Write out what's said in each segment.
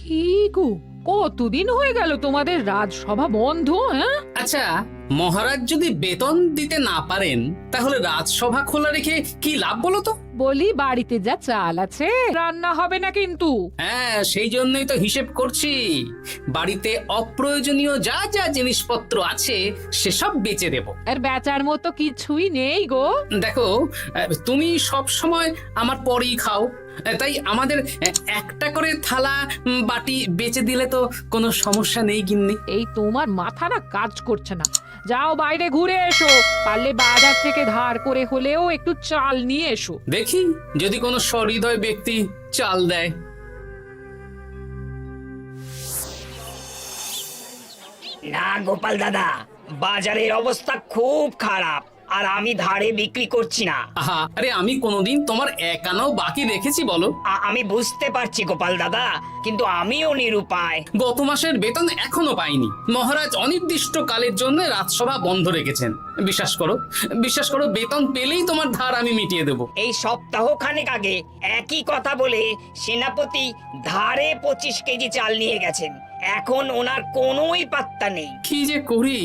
কি গো, কতদিন হয়ে গেল তোমাদের রাজসভা বন্ধ? হ্যাঁ, আচ্ছা, মহারাজ যদি বেতন দিতে না পারেন তাহলে রাজসভা খোলা রেখে কি লাভ বলো তো? বলি বাড়িতে যা চাল আছে রান্না হবে না কিন্তু। হ্যাঁ, সেই জন্যই তো হিসেব করছি। বাড়িতে অপ্রয়োজনীয় যা যা জিনিসপত্র আছে সেসব বেচে দেব। আর বেচার মতো কিছুই নেই গো। দেখো, তুমি সব সময় আমার পরেই খাও, তাই আমাদের একটা করে থালা বাটি বেচে দিলে তো কোনো সমস্যা নেই গিন্নি। এই তোমার মাথা না কাজ করছে না। যাও বাইরে ঘুরে এসো, পারলে বাজার থেকে ধার করে হলেও একটু চাল নিয়ে এসো। দেখি যদি কোনো সহৃদয় ব্যক্তি চাল দেয়। না গোপাল দাদা, বাজারের অবস্থা খুব খারাপ, আর আমি ধারে বিক্রি করছি না। আহা, আরে আমি কোনোদিন তোমার একানাও বাকি রেখেছি বলো? আমি বুঝতে পারছি গোপাল দাদা, কিন্তু আমিও নিরুপায়। গত মাসের বেতন এখনো পাইনি। মহারাজ অনির্দিষ্ট কালের জন্য রাজসভা বন্ধ রেখেছেন। বিশ্বাস করো, বিশ্বাস করো, বেতন পেলেই তোমার ধার আমি মিটিয়ে দেব। এই সপ্তাহ খানেক আগে একই কথা বলে সেনাপতি ধারে 25 কেজি চাল নিয়ে গেছেন। এখন ওনার কোনোই পাত্তা নেই। কি যে করি,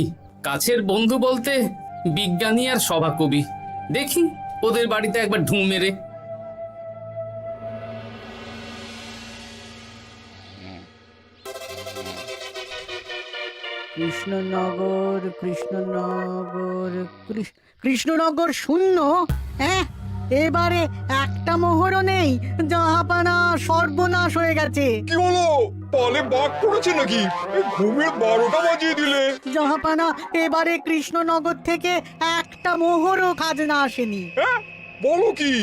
কাছের বন্ধু বলতে বিজ্ঞানী আর সভাকবি। দেখি ওদের বাড়িতে একবার ঢুঁ মেরে। কৃষ্ণনগর কৃষ্ণনগর কৃষ্ণনগর শূন্য। হ্যাঁ, এবারে একটা মোহরও নেই। জাহাপানা সর্বনাশ হয়ে গেছে। কি হলো? পালে বাঘ পড়েছে নাকি? এই ঘুমের 12টা বাজিয়ে দিলে। জাহাপানা, এবারে কৃষ্ণনগর থেকে একটা মোহরও খাজনা আসেনি। হ্যাঁ, বলো কি?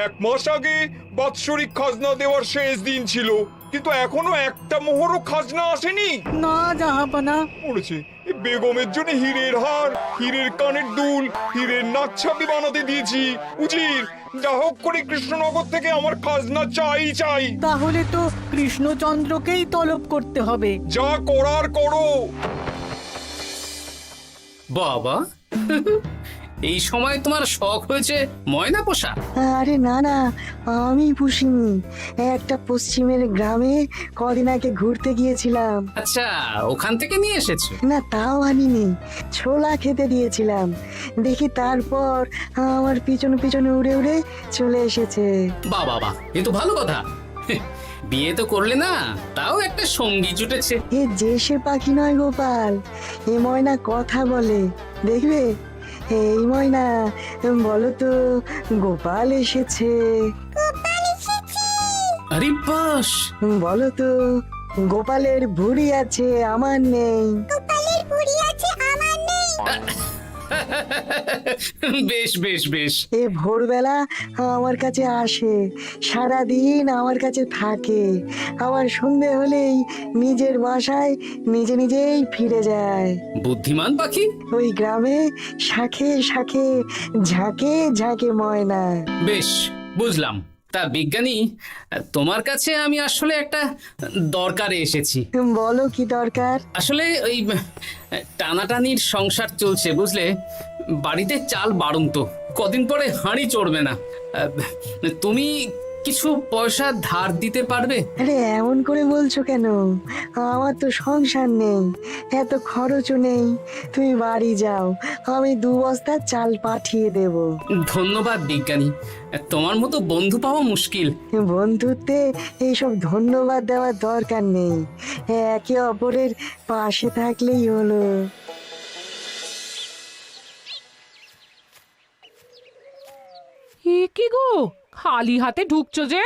1 মাস আগে বাৎসরিক খাজনা দেওয়ার শেষ দিন ছিল, কিন্তু এখনো একটা মোহরও খাজনা আসেনি। না জাহাপানা। পড়েছে এই বেগমের জন্য হীরের হার, হীরের কানের দুল, হীরের নাকছাবি বানাতে দিয়েছি। উজির, যা হোক করে কৃষ্ণনগর থেকে আমার খাজনা চাই চাই। তাহলে তো কৃষ্ণচন্দ্রকেই তলব করতে হবে। যা করার করো। বাবা, এই সময় তোমার শখ হয়েছে ময়না পোষা? আরে না না, আমি পুষিনি। একটা পশ্চিমের গ্রামে কদিন আগে ঘুরতে গিয়েছিলাম। আচ্ছা, ওখান থেকে নিয়ে এসেছো? না, তাও আনিনি, ছোলা খেতে দিয়েছিলাম। দেখি তারপর আমার পিছনে পিছনে উড়ে উড়ে চলে এসেছে। বাহ বাহ বাহ, এ তো ভালো কথা। বিয়ে তো করলে না, তাও একটা সঙ্গী জুটেছে। এ যে সে পাখি নয় গোপাল, এ ময়না কথা বলে, দেখবে। এই ময়না, বলো তো, গোপাল এসেছে। আরে বাস, বলো তো, গোপালের ভুঁড়ি আছে আমার নেই। বেশ বেশ বেশ। এ ভোরবেলা আমার কাছে আসে, সারাদিন আমার কাছে থাকে, আবার সন্ধে হলেই নিজের বাসায় নিজে নিজেই ফিরে যায়। বুদ্ধিমান পাখি। ওই গ্রামে শাখে শাখে ঝাঁকে ঝাঁকে ময়না। বেশ, বুঝলাম। তা বিজ্ঞানী, তোমার কাছে আমি আসলে একটা দরকারে এসেছি। বলো কি দরকার? আসলে ওই টানাটানির সংসার চলছে, বুঝলে। বাড়িতে চাল বাড়ন্ত, কদিন পরে হাঁড়ি চড়বে না। তুমি কিছু পয়সা ধার দিতে পারবে? আরে এমন করে বলছো কেন? আমার তো সংসার নেই, এত খরচও নেই। তুমি বাড়ি যাও, আমি 2 বস্তা চাল পাঠিয়ে দেব। ধন্যবাদ বিজ্ঞানী, তোমার মতো বন্ধু পাওয়া মুশকিল। বন্ধুত্বে এইসব ধন্যবাদ দেওয়ার দরকার নেই, একে অপরের পাশে থাকলেই হলো। এ কি গো, খালি হাতে ঢুকছো যে?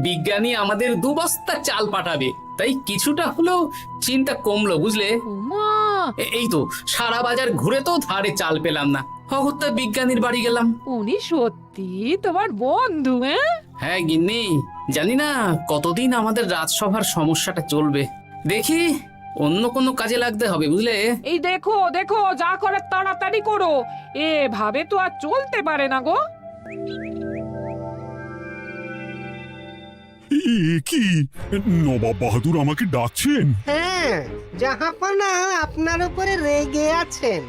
বিজ্ঞানী আমাদের 2 বস্তা চাল পাঠাবে, তাই কিছুটা হলেও চিন্তা কমলো, বুঝলে। ওমা, এই তো সারা বাজার ঘুরে তো ধারে চাল পেলাম না, অগত্যা বিজ্ঞানীর বাড়ি গেলাম। উনি সত্যি তোমার বন্ধু? হ্যাঁ, হ্যাঁ গিন্নি, জানি না কতদিন আমাদের রাজসভার সমস্যাটা চলবে। দেখি অন্য কোনো কাজে লাগতে হবে, বুঝলে। এই দেখো দেখো, যা করার তাড়াতাড়ি করো, এভাবে তো আর চলতে পারে না গো। কি নবাব বাহাদুর আমাকে ডাকছেন? হ্যাঁ, জাহাপনা আপনার উপরে রেগে আছেন।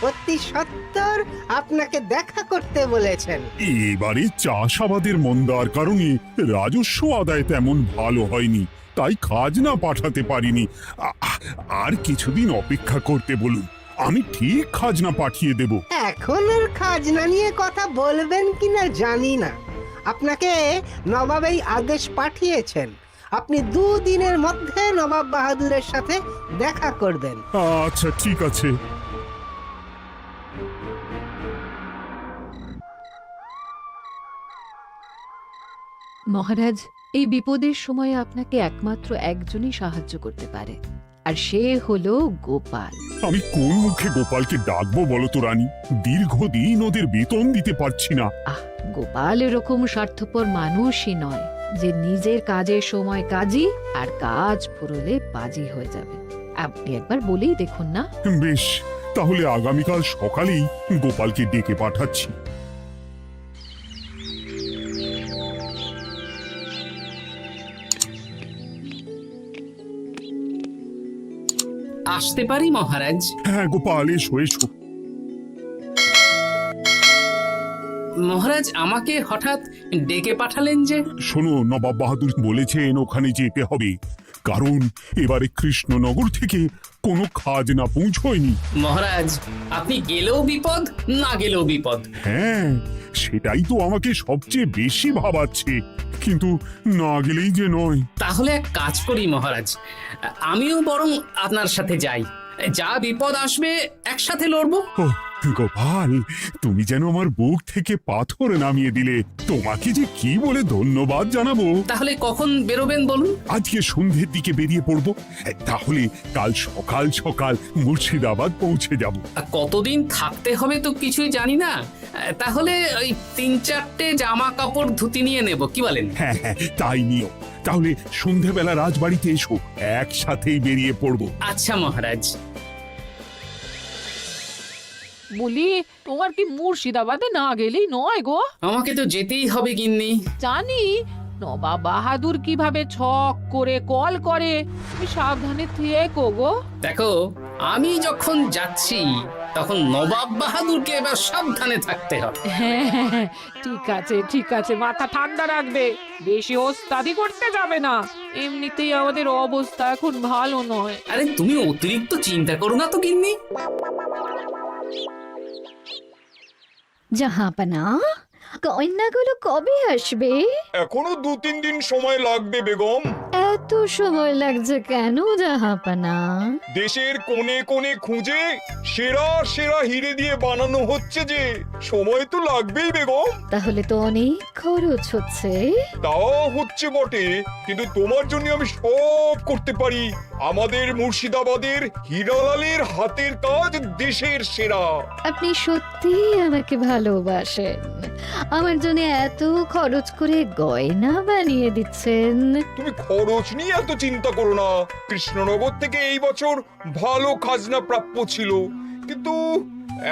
অতি সত্বর আপনাকে দেখা করতে বলেছেন। এবারে চাষাবাদের মন্দার কারণে রাজস্ব আদায় তেমন ভালো হয়নি, তাই খাজনা পাঠাতে পারিনি। আর কিছুদিন অপেক্ষা করতে বলুন, আমি ঠিক খাজনা পাঠিয়ে দেব। এখন আর খাজনা নিয়ে কথা বলবেন কিনা জানি না। আপনাকে নবাব এই আদেশ পাঠিয়েছেন, আপনি 2 দিনের মধ্যে নবাব বাহাদুরের সাথে দেখা করবেন। আচ্ছা ঠিক আছে। মহারাজ, এই বিপদের সময় আপনাকে একমাত্র একজনই সাহায্য করতে পারে, আর সে হলো গোপাল। আমি কোন মুখে গোপালকে ডাকবো বলো তো রানী? দীর্ঘদিন ওদের বেতন দিতে পারছি না। গোপাল এরকম স্বার্থপর মানুষই নয় যে নিজের কাজের সময় কাজী আর কাজ ফুরলে বাজি হয়ে যাবে। আপনি একবার বলেই দেখুন না। বেশ, তাহলে আগামীকাল সকালেই গোপালকে ডেকে পাঠাচ্ছি। আসতে পারি মহারাজ? হ্যাঁ গোপাল, এসো এসো। মহারাজ, আমাকে হঠাৎ ডেকে পাঠালেন যে? শোনো, নবাব বাহাদুর বলেছেন ওখানে যেতে হবে, কারণ এবারে কৃষ্ণনগর থেকে কোনো খাজনা পৌঁছয়নি। মহারাজ, আপনি গেলেও বিপদ, না গেলেও বিপদ। হ্যাঁ, সেটাই তো আমাকে সবচেয়ে বেশি ভাবাচ্ছে, কিন্তু না গেলেই যে নয়। তাহলে এক কাজ করি মহারাজ, আমিও বরং আপনার সাথে যাই। যা বিপদ আসবে একসাথে লড়বো। ও গোপাল, তুমি যেন আমার বুক থেকে পাথর নামিয়ে দিলে। তোমাকে যে কি বলে ধন্যবাদ জানাবো। তাহলে কখন বেরোবেন বলুন? আজকে সন্ধ্যের দিকে বেরিয়ে পড়বো, তাহলে কাল সকাল সকাল মুর্শিদাবাদ পৌঁছে যাব। কতদিন থাকতে হবে তো কিছুই জানি না, তাহলে ওই 3-4টে জামা কাপড় ধুতি নিয়ে নেব, কি বলেন? হ্যাঁ হ্যাঁ, তাই নিও। তাহলে সন্ধ্যেবেলা রাজবাড়িতে এসো, একসাথেই বেরিয়ে পড়বো। আচ্ছা মহারাজ। বলি, তোমার কি মুর্শিদাবাদে না গেলেই নয় গো? আমাকে তো যেতেই হবে গিন্নি। জানি নবাব বাহাদুর কিভাবে ছক করে কল করে, তুমি সাবধানে থেকো গো। দেখো, আমি যখন যাচ্ছি তখন নবাব বাহাদুরকে এবার সাবধানে থাকতে হবে। হ্যাঁ, ঠিক আছে ঠিক আছে, মাথা ঠান্ডা রাখবে, বেশি ওস্তাদি করতে যাবে না। এমনিতেই আমাদের অবস্থা এখন ভালো নয়। আরে তুমি অতিরিক্ত চিন্তা করো না তো গিন্নি। জাহাপনা, কন্যাগুলো কবে আসবে? এখনো 2-3 দিন সময় লাগবে বেগম। এত সময় লাগছে কেন জাহাপনা? দেশের কোণে কোণে খুঁজে সেরা সেরা হিরে দিয়ে বানানো হচ্ছে যে, সময় তো লাগবেই বেগম। তাহলে তো অনেক খরচ হচ্ছে। তাও হচ্ছে বটে, কিন্তু তোমার জন্য আমি সব করতে পারি। আমাদের মুর্শিদাবাদের হীরালালের হাতের কাজ দেশের সেরা। আপনি সত্যি আমাকে ভালোবাসেন, আমার জন্য এত খরচ করে গয়না বানিয়ে দিচ্ছেন। তুমি খরচ নিয়ে এত চিন্তা করো না। কৃষ্ণনগর থেকে এই বছর ভালো খাজনা প্রাপ্য ছিল, কিন্তু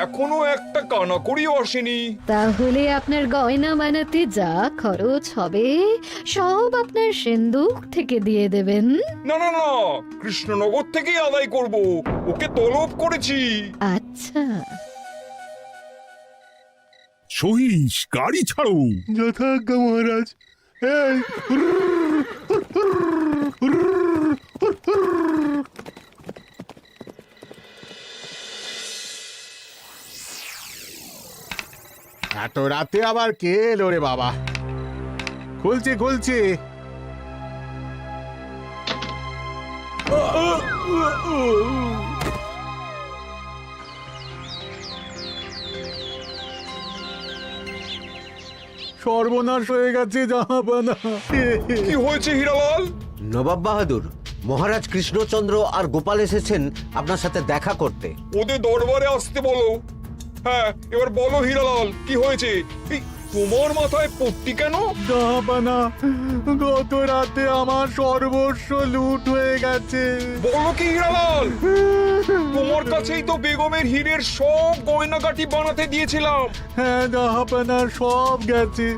এখনো একটা কানাকড়িও আসেনি। তাহলে আপনার গয়না বানাতে যা খরচ হবে সব আপনার সিন্দুক থেকে দিয়ে দেবেন? না না না, কৃষ্ণনগর থেকেই আদায় করব, ওকে তলব করেছি। আচ্ছা, সহিস, গাড়ি ছাড়ো। যথাজ্ঞা মহারাজ। এই এত রাতে আবার কে এলো রে বাবা? খুলছি খুলছি। সর্বনাশ হয়ে গেছে জাহাপানা। কি হয়েছে হীরালাল? নবাব বাহাদুর, মহারাজ কৃষ্ণচন্দ্র আর গোপাল এসেছেন আপনার সাথে দেখা করতে। ওদের দরবারে আসতে বলো। হ্যাঁ, এবার বলো হীরালাল, কি হয়েছে? তোমার মাথায় পট্টি কেন? জাহাপানা, গত রাতে আমার সর্বস্ব লুট হয়ে গেছে। বলো কি হীরালাল, তোমার কাছেই তো বেগমের হীরের সব গয়নাগাটি বানাতে দিয়েছিলাম। হ্যাঁ জাহাপানা, সব গেছে।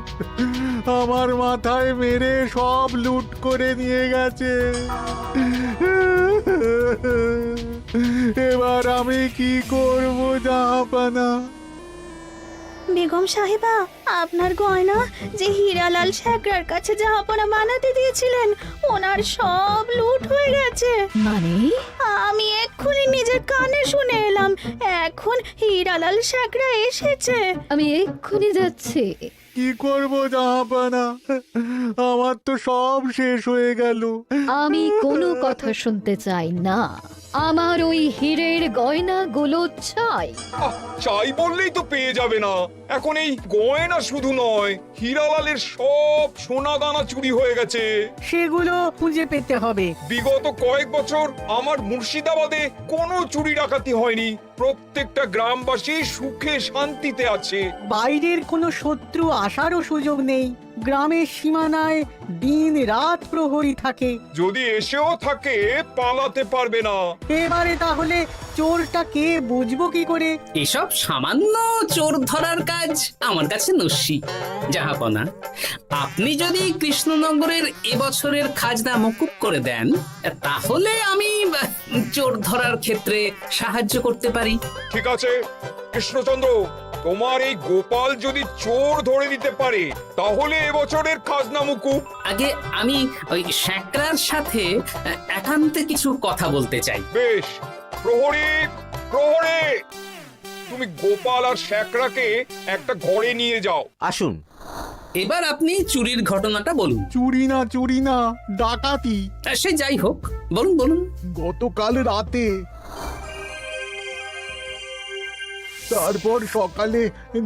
আমার মাথায় মেরে সব লুট করে নিয়ে গেছে। এবার আমি কি করব জাহাপানা? বেগম সাহেবা, আপনার গয়না যে হীরালাল শেখরার কাছে জাহাপনা বানাতে দিয়েছিলেন, ওনার সব লুট হয়ে গেছে। মানে? আমি এক্ষুনি নিজের কানে শুনে এলাম, এখন হীরালাল শেখরা এসেছে। আমি এক্ষুনি যাচ্ছি। কি করব জাহাপানা? আমার তো সব শেষ হয়ে গেল। আমি কোনো কথা শুনতে চাই না, আমার ওই হীরের গয়নাগুলো চাই। চাই বললেই তো পেয়ে যাবে না। এখন এই গয়না শুধু নয়, হীরালালের সব সোনা দানা চুরি হয়ে গেছে। সেগুলো খুঁজে পেতে হবে। বিগত কয়েক বছর আমার মুর্শিদাবাদে কোনো চুরি ডাকাতি হয়নি। প্রত্যেকটা গ্রামবাসী সুখে শান্তিতে আছে। বাইরের কোনো শত্রু আসারও সুযোগ নেই। গ্রামের সীমানায় দিন রাত প্রহরী থাকে। যদি এসেও থাকে, পালাতে পারবে না। এবারে তাহলে চোরটা কে বুঝবো কি করে? এসব সামান্য চোর ধরার কাজ আমার কাছে নস্যি। জাহাপনা, আপনি যদি কৃষ্ণনগরের এবছরের খাজনা মকুব করে দেন, তাহলে আমি চোর ধরার ক্ষেত্রে সাহায্য করতে পারি। ঠিক আছে কৃষ্ণচন্দ্র, তোমার এই গোপাল যদি চোর ধরে দিতে পারে, তাহলে এবছরের খাজনা মুকুব। আগে আমি ওই শেখরার সাথে একান্তে কিছু কথা বলতে চাই। বেশ, প্রহরী প্রহরী, তুমি গোপাল আর শেখরাকে একটা ঘরে নিয়ে যাও। আসুন। এবার আপনি চুরির ঘটনাটা বলুন। চুরি না, ডাকাতি। সে যাই হোক, বলুন বলুন। গতকাল রাতে, তারপর সকালে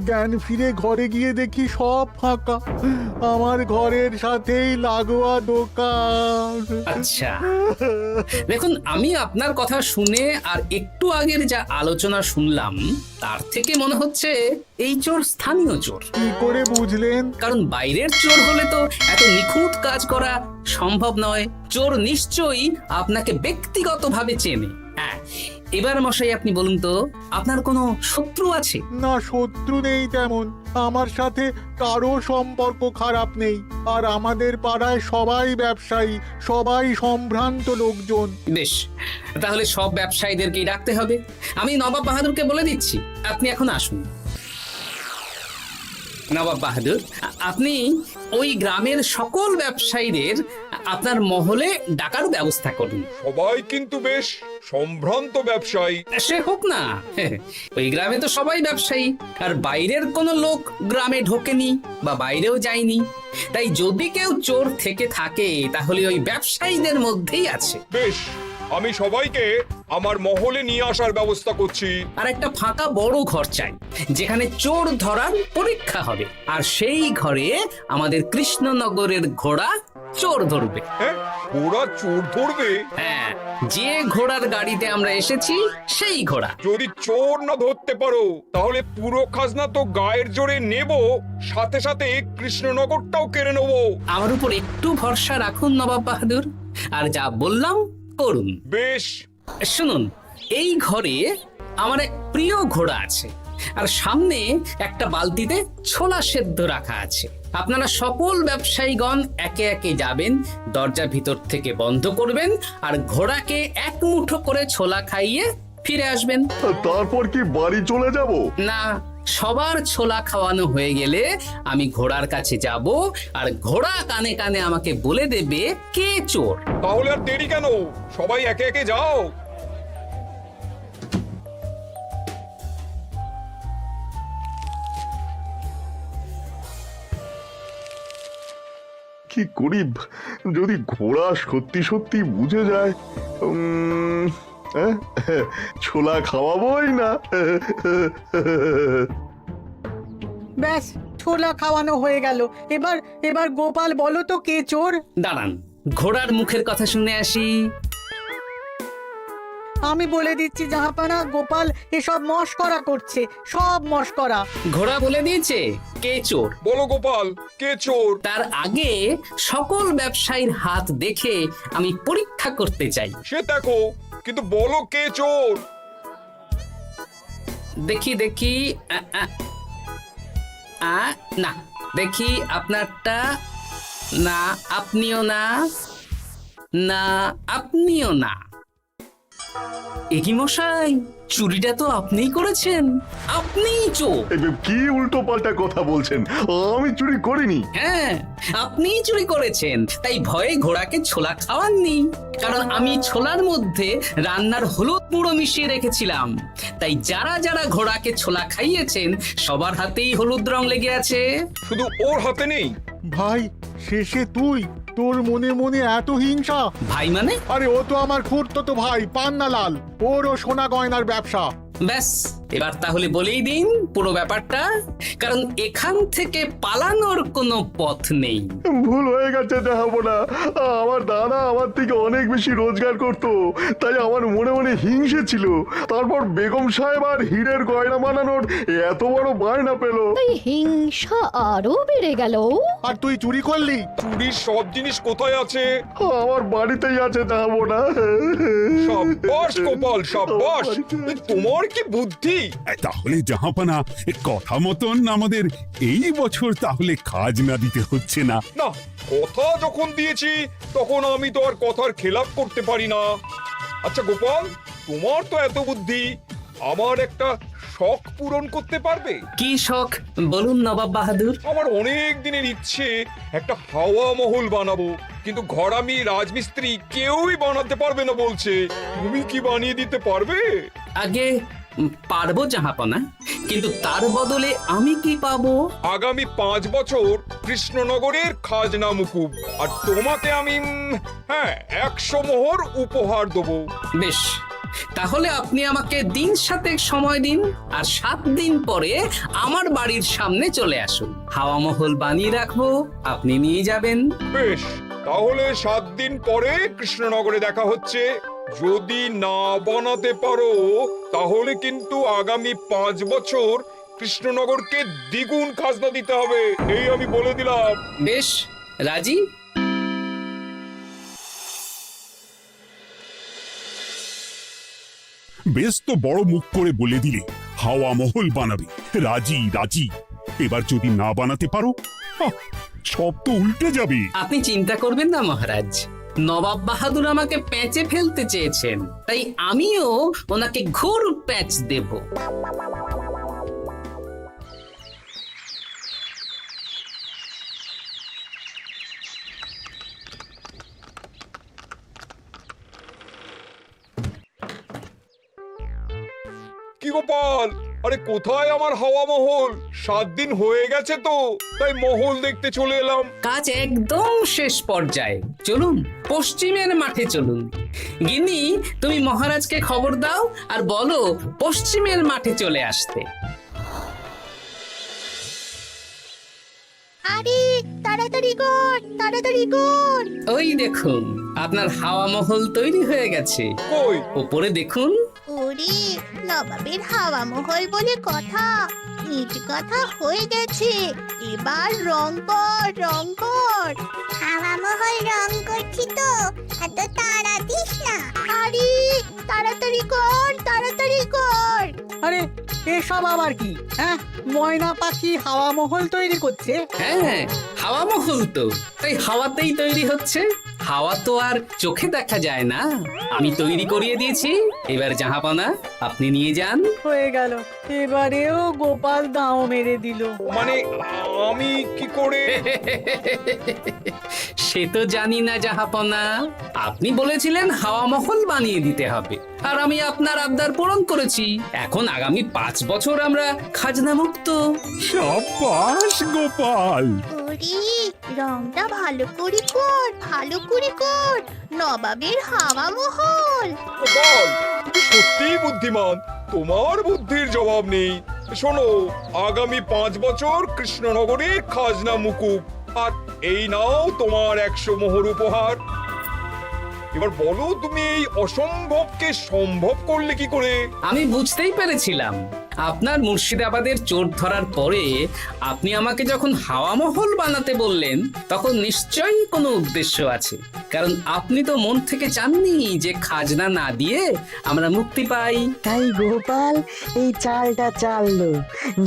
জ্ঞান ফিরে ঘরে গিয়ে দেখি সব ফাঁকা। আমার ঘরের সাথেই লাগোয়া দোকান। আচ্ছা, দেখুন, আমি আপনার কথা শুনে আর একটু আগের যা আলোচনা শুনলাম, তার থেকে মনে হচ্ছে এই চোর স্থানীয় চোর। কি করে বুঝলেন? কারণ বাইরের চোর হলে তো এত নিখুঁত কাজ করা সম্ভব নয়। চোর নিশ্চয়ই আপনাকে ব্যক্তিগতভাবে চেনে। হ্যাঁ, এবার মশাই আপনি বলুন তো, আপনার কোনো শত্রু আছে? না, শত্রু নেই তেমন। আমার সাথে কারো সম্পর্ক খারাপ নেই। আর আমাদের পাড়ায় সবাই ব্যবসায়ী, সবাই সম্ভ্রান্ত লোকজন। বেশ, তাহলে সব ব্যবসায়ীদেরকেই ডাকতে হবে। আমি নবাব বাহাদুরকে বলে দিচ্ছি, আপনি এখন আসুন। নবাব বাহাদুর, আপনি ওই গ্রামের সকল ব্যবসায়ীদের আপনার মহলে ডাকার ব্যবস্থা করুন। সবাই কিন্তু বেশ সম্ভ্রান্ত ব্যবসায়ী। সে হোক না, ওই গ্রামে তো সবাই ব্যবসায়ী, আর বাইরের কোনো লোক গ্রামে ঢোকেনি বা বাইরেও যায়নি। তাই যদি কেউ চোর থেকে থাকে, তাহলে ওই ব্যবসায়ীদের মধ্যেই আছে। বেশ, আমি সবাইকে আমার মহলে নিয়ে আসার ব্যবস্থা করছি। আর একটা ফাঁকা বড় ঘর চাই, যেখানে চোর ধরার পরীক্ষা হবে। আর সেই ঘরে আমাদের কৃষ্ণনগরের ঘোড়া চোর ধরবে। হ্যাঁ, ঘোড়া চোর ধরবে? হ্যাঁ, যে ঘোড়ার গাড়িতে আমরা এসেছি সেই ঘোড়া। যদি চোর না ধরতে পারো, তাহলে পুরো খাজনা তো গায়ের জোরে নেব, সাথে সাথে কৃষ্ণনগরটাও কেড়ে নেব। আমার উপর একটু ভরসা রাখুন নবাব বাহাদুর, আর যা বললাম করুন। বেশ, শুনুন, এই ঘরে আমার এক প্রিয় ঘোড়া আছে, আর সামনে একটা বালতিতে ছোলা সেদ্ধ রাখা আছে। আপনারা সকল ব্যবসায়ীগণ একে একে যাবেন, দরজা ভিতর থেকে বন্ধ করবেন, আর ঘোড়াকে এক মুঠো করে ছোলা খাইয়ে ফিরে আসবেন। তারপর কি বাড়ি চলে যাব? না, সবার ছোলা খাওয়ানো হয়ে গেলে আমি ঘোড়ার কাছে যাব, আর ঘোড়া কানে কানে আমাকে বলে দেবে কে চোর। তাহলে আর দেরি কেন, সবাই একে একে যাও। কি করি যদি ঘোড়া সত্যি সত্যি বুঝে যায়? ছোলা খাওয়াবোই না। ব্যাস, ছোলা খাওয়ানো হয়ে গেল। এবার গোপাল বলো তো কে চোর? দাঁড়ান, ঘোড়ার মুখের কথা শুনে আসি। আমি বলে দিচ্ছি জাহাপানা, গোপাল এসব মশকরা করছে, সব মশকরা। ঘোড়া বলে দিয়েছে কে চোর। বলো গোপাল, কে চোর? তার আগে সকল ব্যবসায়ীর হাত দেখে আমি পরীক্ষা করতে চাই। সে দেখো, কিন্তু বলো কে চোর? দেখি দেখি না, দেখি আপনারটা। না, আপনিও না। না, আপনিও না। একই মশাই, চুরিটা তো আপনিই করেছেন, আপনিই চোর। কি উল্টো পাল্টা কথা বলছেন? আমি চুরি করিনি। হ্যাঁ, আপনিই চুরি করেছেন, তাই ভয়ে ঘোড়াকে ছোলা খাওয়াননি। কারণ আমি ছোলার মধ্যে রান্নার হলুদ গুঁড়ো মিশিয়ে রেখেছিলাম, তাই যারা যারা ঘোড়াকে ছোলা খাইয়েছেন সবার হাতেই হলুদ রং লেগে আছে। শুধু ওর হাতে নেই। ভাই, শেষে তুই? তোর মনে মনে এত হিংসা? ভাই মানে? আরে ও তো আমার খুড়তো ভাই পান্নালাল, ওরও সোনা গয়নার ব্যবসা। ব্যাস, এবার তাহলে বলেই দিন পুরো ব্যাপারটা, কারণ এখান থেকে পালানোর কোনো পথ নেই। ভুল হয়ে গেছে জাহাপনা, আমার দাদা আমার থেকে অনেক বেশি রোজগার করত, তাই আমার মনে মনে হিংসে ছিল। তারপর বেগম সাহেব আর হীরের গয়না বানানোর এত বড় বায়না পেল, তাই হিংসা আরো বেড়ে গেল। আর তুই চুরি করলি? চুরির সব জিনিস কোথায় আছে? আমার বাড়িতেই আছে জাহাপনা। সাব্বাস গোপাল, সাব্বাস। তোমার কি বুদ্ধি! তাহলে জাহাপানা, কথা মতন আমাদের এই বছর তাহলে খাজনা দিতে হচ্ছে না। না, কথা যখন দিয়েছি তখন আমি তো আর কথার খেলাপ করতে পারি না। আচ্ছা গোপাল, তোমার তো এত বুদ্ধি, আমার একটা শখ পূরণ করতে পারবে? কি শখ বলুন নবাব বাহাদুর। আমার অনেক দিনের ইচ্ছে একটা হাওয়া মহল বানাবো, কিন্তু ঘরামি রাজমিস্ত্রি কেউই বানাতে পারবে না বলছে। তুমি কি বানিয়ে দিতে পারবে? আগে পারবো জাহাপনা, কিন্তু তার বদলে আমি কি পাবো? আগামী 5 বছর কৃষ্ণনগরের খাজনা মুকুব, আর তোমাকে আমি 100 মোহর উপহার দেবো। বেশ, তাহলে আপনি আমাকে দিন 7 সময় দিন, আর 7 দিন পরে আমার বাড়ির সামনে চলে আসুন। হাওয়া মহল বানিয়ে রাখবো, আপনি নিয়ে যাবেন। বেশ, তাহলে 7 দিন পরে কৃষ্ণনগরে দেখা হচ্ছে। যদি না বানাতে পারো তাহলে কিন্তু আগামী 5 বছর কৃষ্ণনগরকে দ্বিগুণ খাজনা দিতে হবে, এই আমি বলে দিলাম। বেশ, রাজি। বেশ তো বড় মুখ করে বলে দিলে হাওয়া মহল বানাবে। রাজি রাজি। এবার যদি না বানাতে পারো, সব তো উল্টে যাবে। আপনি চিন্তা করবেন না মহারাজ, নবাব বাহাদুর আমাকে প্যাঁচে ফেলতে চেয়েছেন, তাই আমিও ওনাকে ঘোর প্যাঁচ দেব। কি গোপাল, আরে কোথায় আমার হাওয়া মহল? 7 দিন হয়ে গেছে তো, তাই মহল দেখতে চলে এলাম। কাজ একদম শেষ পর্যায়ে, চলুন পশ্চিমের মাঠে চলুন। গিন্নি, তুমি মহারাজকে খবর দাও আর বলো পশ্চিমের মাঠে চলে আসতে। আরে তাড়াতাড়ি কর, তাড়াতাড়ি কর। ওই দেখুন, আপনার হাওয়া মহল তৈরি হয়ে গেছে। কই? উপরে দেখুন। ওরে, নবাবের হাওয়া মহল বলে কথা, ইট কথা হয়ে গেছে। এবার রং কর, রং কর। হাওয়া মহল রং করছি তো, এত তাড়া দিস না। আরে তাড়াতাড়ি কর, তাড়াতাড়ি কর। আরে এসব আবার কি? ময়না পাখি হাওয়া মহল তৈরি করছে? হ্যাঁ, হাওয়া মহল তো, তাই হাওয়াতেই তৈরি হচ্ছে। হাওয়া তো আর চোখে দেখা যায় না, আমি তৈরি করিয়ে দিয়েছি। এবার জাহাপনা আপনি নিয়ে যান। হয়ে গেল, এবারেও গোপাল দাও মেরে দিল। মানে আমি কি করে? সে তো জানি না জাহাপনা, আপনি বলেছিলেন হাওয়া মহল বানিয়ে দিতে হবে, আর আমি আপনার আবদার পূরণ করেছি। এখন আগামী 5 বছর আমরা খাজনা মুক্ত। সাব্বাস গোপাল। ওরে, রংটা ভালো করে কর, ভালো করে কর। নবাবের হাওয়া মহল। গোপাল, তুমি সত্যিই বুদ্ধিমান, তোমার বুদ্ধির জবাব নেই। শোনো, আগামী 5 বছর কৃষ্ণনগরের খাজনা মুকুব, আর এই নাও তোমার 100 মোহর উপহার। এবার বলো তুমি এই অসম্ভবকে সম্ভব করলে কি করে? আমি বুঝতেই পেরেছিলাম আপনার মুর্শিদাবাদের চোর ধরার পরে আপনি আমাকে যখন হাওয়া মহল বানাতে বললেন তখন নিশ্চয়ই কোনো উদ্দেশ্য আছে, কারণ আপনি তো মন থেকে চাননি যে খাজনা না দিয়ে আমরা মুক্তি পাই। তাই গোপাল এই চালটা চাললো।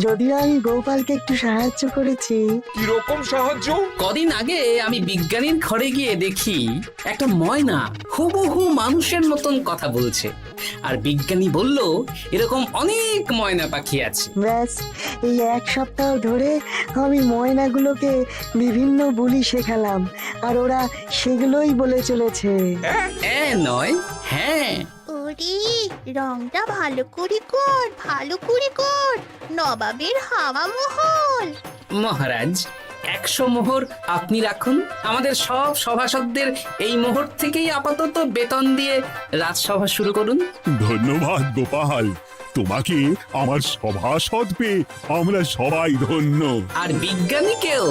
যদিও আমি গোপালকে একটু সাহায্য করেছি। কিরকম সাহায্য? কদিন আগে আমি বিজ্ঞানীর ঘরে গিয়ে দেখি একটা ময়না হুবহু মানুষের মতন কথা বলছে, আর বিজ্ঞানী বলল এরকম অনেক ময়না পাখি আছে। ব্যাস এই এক সপ্তাহ ধরে আমি ময়নাগুলোকে বিভিন্ন বুলি শেখালাম, আর ওরা সেগুলোই বলে চলেছে। নয় হ্যাঁ। ওরে রংটা ভালো করে কর, ভালো করে কর, নবাবের হাওয়া মহল। মহারাজ 100 মোহর আপনি রাখুন, আমাদের সব সভাসদদের এই মোহর থেকেই আপাতত বেতন দিয়ে রাজসভা শুরু করুন। ধন্যবাদ গোপাল, তোমাকে আমার সভাসদ পেয়ে আমরা সবাই ধন্য। আর বিজ্ঞানীকেও।